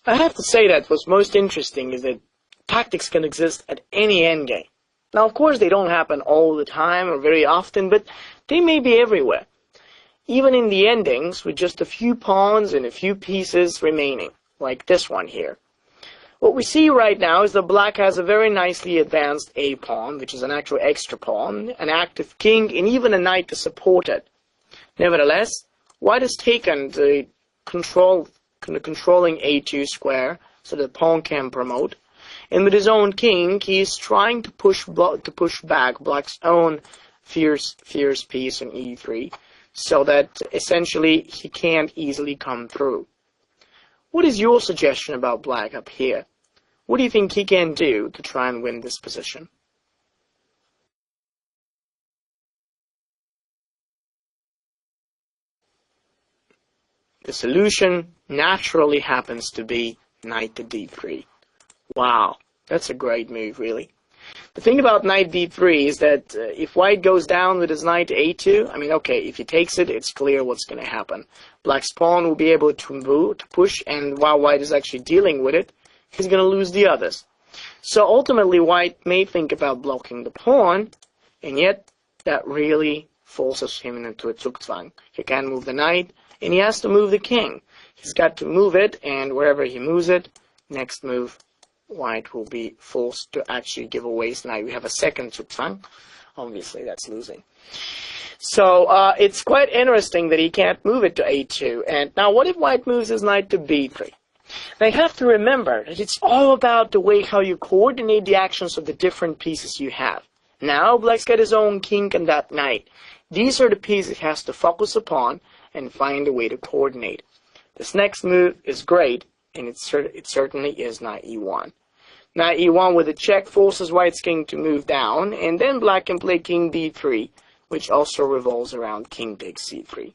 I have to say that what's most interesting is that tactics can exist at any endgame. Now, of course, they don't happen all the time or very often, but they may be everywhere, even in the endings with just a few pawns and a few pieces remaining, like this one here. What we see right now is that black has a very nicely advanced A pawn, which is an actual extra pawn, an active king, and even a knight to support it. Nevertheless, white has taken the controlling A2 square, so the pawn can promote, and with his own king, he is trying to push back black's own fierce piece on E3, so that essentially he can't easily come through. What is your suggestion about black up here? What do you think he can do to try and win this position? The solution naturally happens to be knight to d3. Wow, that's a great move, really. The thing about knight d3 is that if white goes down with his knight to a2, I mean, okay, if he takes it, it's clear what's going to happen. Black's pawn will be able to push, and while white is actually dealing with it, he's going to lose the others. So ultimately, white may think about blocking the pawn, and yet that really forces him into a Zugzwang. He can't move the knight, and he has to move the king. He's got to move it, and wherever he moves it, next move, white will be forced to actually give away his knight. We have a second Zugzwang. Obviously, that's losing. So it's quite interesting that he can't move it to a2. And now, what if white moves his knight to b3? Now, you have to remember that it's all about the way how you coordinate the actions of the different pieces you have. Now, black's got his own king and that knight. These are the pieces he has to focus upon and find a way to coordinate. This next move is great, and it certainly is knight e1. Knight e1 with a check forces white's king to move down, and then black can play king d3, which also revolves around king takes c3.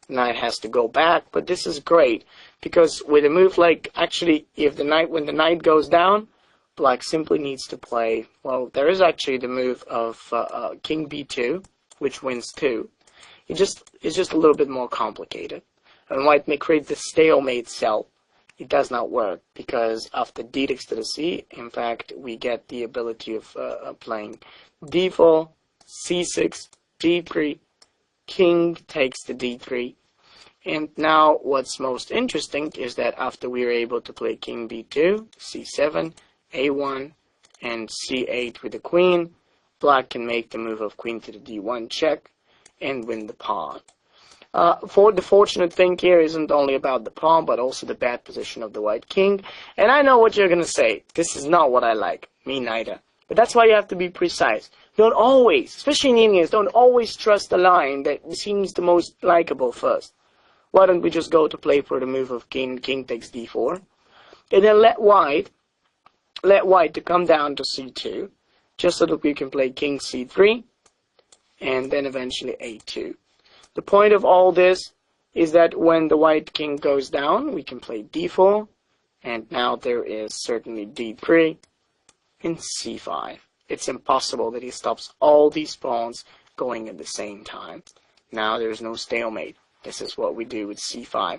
Knight has to go back, but this is great, because with a move like, actually, when the knight goes down, black simply needs to play, well, there is actually the move of king b2, which wins 2. It's just a little bit more complicated. And white may create the stalemate cell. It does not work, because after d takes to the c, in fact, we get the ability of playing d4, c6, d3, king takes to d3. And now what's most interesting is that after we are able to play king b2, c7, a1, and c8 with the queen, black can make the move of queen to the d1 check and win the pawn. For the fortunate thing here isn't only about the pawn, but also the bad position of the white king. And I know what you're going to say. This is not what I like. Me neither. But that's why you have to be precise. Don't always, especially in Indians, don't always trust the line that seems the most likable first. Why don't we just go to play for the move of king takes d4, and then let white to come down to c2, just so that we can play king c3, and then eventually a2. The point of all this is that when the white king goes down, we can play d4, and now there is certainly d3 and c5. It's impossible that he stops all these pawns going at the same time. Now there's no stalemate. This is what we do with c5.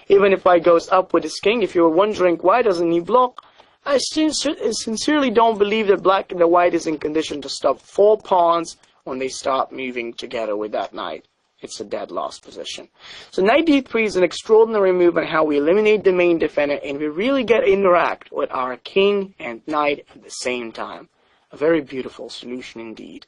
Even if white goes up with his king, if you're wondering why doesn't he block, I sincerely don't believe that white is in condition to stop 4 pawns when they start moving together with that knight. It's a dead lost position. So knight d3 is an extraordinary move on how we eliminate the main defender, and we really get to interact with our king and knight at the same time. A very beautiful solution indeed.